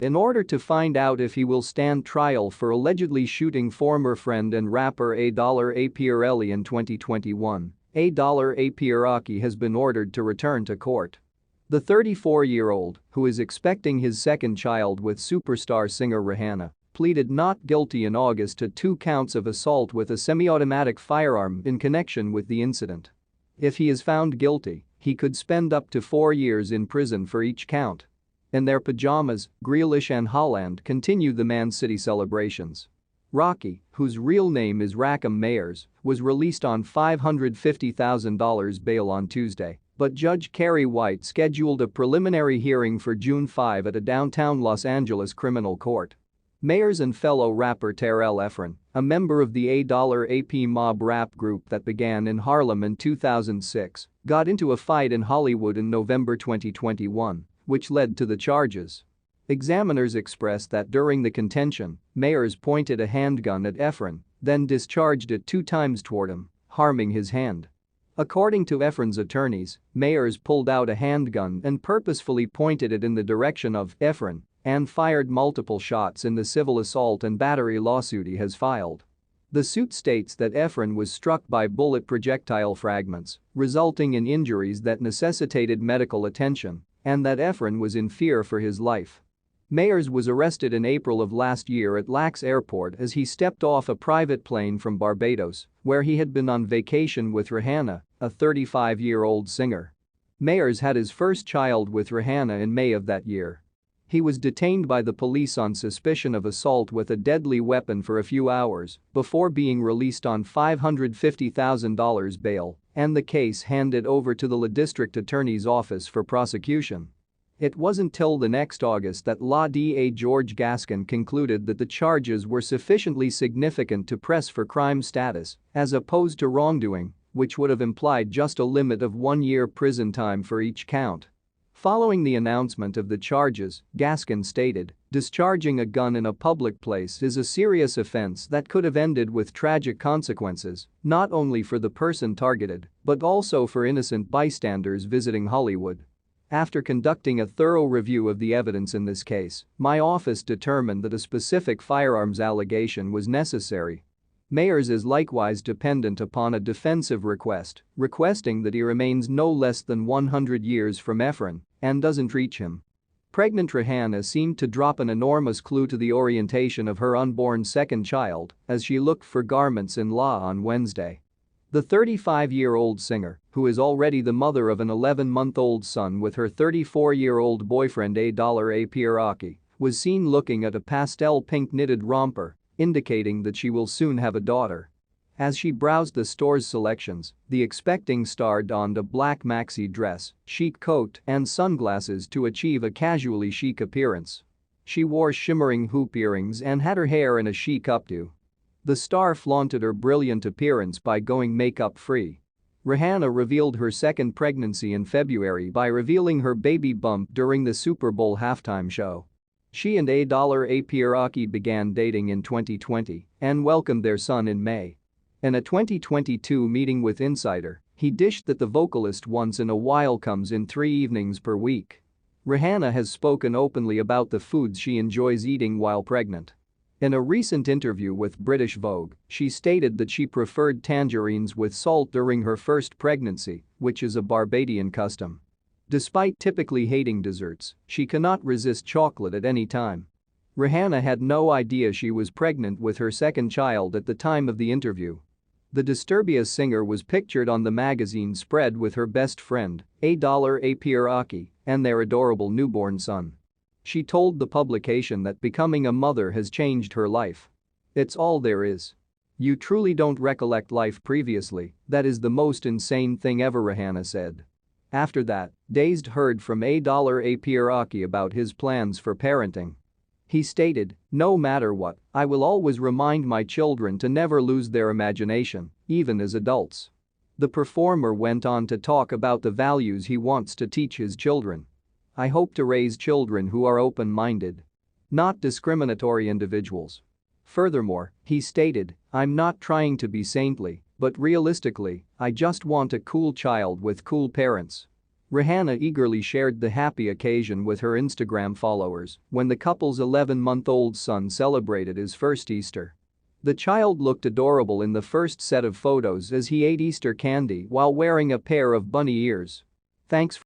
in order to find out if he will stand trial for allegedly shooting former friend and rapper A AP Relli in 2021. A AP Relli has been ordered to return to court. The 34-year-old, who is expecting his second child with superstar singer Rihanna, pleaded not guilty in August to 2 counts of assault with a semiautomatic firearm in connection with the incident. If he is found guilty, he could spend up to 4 years in prison for each count. In their pajamas, Grealish and Holland continue the Man City celebrations. Rocky, whose real name is Rackham Mayers, was released on $550,000 bail on Tuesday, but Judge Kerry White scheduled a preliminary hearing for June 5 at a downtown Los Angeles criminal court. Mayers and fellow rapper Terrell Efron, a member of the AP mob rap group that began in Harlem in 2006, got into a fight in Hollywood in November 2021, which led to the charges. Examiners expressed that during the contention, Mayers pointed a handgun at Efron, then discharged it 2 times toward him, harming his hand. According to Efron's attorneys, Mayers pulled out a handgun and purposefully pointed it in the direction of Efron and fired multiple shots in the civil assault and battery lawsuit he has filed. The suit states that Efron was struck by bullet projectile fragments, resulting in injuries that necessitated medical attention, and that Efron was in fear for his life. Mayers was arrested in April of last year at Lax Airport as he stepped off a private plane from Barbados, where he had been on vacation with Rihanna, a 35-year-old singer. Mayers had his first child with Rihanna in May of that year. He was detained by the police on suspicion of assault with a deadly weapon for a few hours before being released on $550,000 bail and the case handed over to the district attorney's office for prosecution. It wasn't till the next August that Law DA George Gascon concluded that the charges were sufficiently significant to press for crime status, as opposed to wrongdoing, which would have implied just a limit of 1 year prison time for each count. Following the announcement of the charges, Gascon stated, "Discharging a gun in a public place is a serious offense that could have ended with tragic consequences, not only for the person targeted, but also for innocent bystanders visiting Hollywood. After conducting a thorough review of the evidence in this case, my office determined that a specific firearms allegation was necessary." Mayers is likewise dependent upon a defensive request, requesting that he remains no less than 100 years from Efron and doesn't reach him. Pregnant Rihanna seemed to drop an enormous clue to the orientation of her unborn second child as she looked for garments in law on Wednesday. The 35-year-old singer, who is already the mother of an 11-month-old son with her 34-year-old boyfriend A AP Relli, was seen looking at a pastel pink knitted romper, indicating that she will soon have a daughter. As she browsed the store's selections, the expecting star donned a black maxi dress, chic coat, and sunglasses to achieve a casually chic appearance. She wore shimmering hoop earrings and had her hair in a chic updo. The star flaunted her brilliant appearance by going makeup-free. Rihanna revealed her second pregnancy in February by revealing her baby bump during the Super Bowl halftime show. She and A AP Relli began dating in 2020 and welcomed their son in May. In a 2022 meeting with Insider, he dished that the vocalist once in a while comes in 3 evenings per week. Rihanna has spoken openly about the foods she enjoys eating while pregnant. In a recent interview with British Vogue, she stated that she preferred tangerines with salt during her first pregnancy, which is a Barbadian custom. Despite typically hating desserts, she cannot resist chocolate at any time. Rihanna had no idea she was pregnant with her second child at the time of the interview. The Disturbia singer was pictured on the magazine spread with her best friend, A AP Relli, and their adorable newborn son. She told the publication that becoming a mother has changed her life. "It's all there is. You truly don't recollect life previously, that is the most insane thing ever," Rihanna said. After that, Dazed heard from A AP Relli about his plans for parenting. He stated, "No matter what, I will always remind my children to never lose their imagination, even as adults." The performer went on to talk about the values he wants to teach his children. "I hope to raise children who are open-minded, not discriminatory individuals." Furthermore, he stated, "I'm not trying to be saintly, but realistically, I just want a cool child with cool parents." Rihanna eagerly shared the happy occasion with her Instagram followers when the couple's 11-month-old son celebrated his first Easter. The child looked adorable in the first set of photos as he ate Easter candy while wearing a pair of bunny ears. Thanks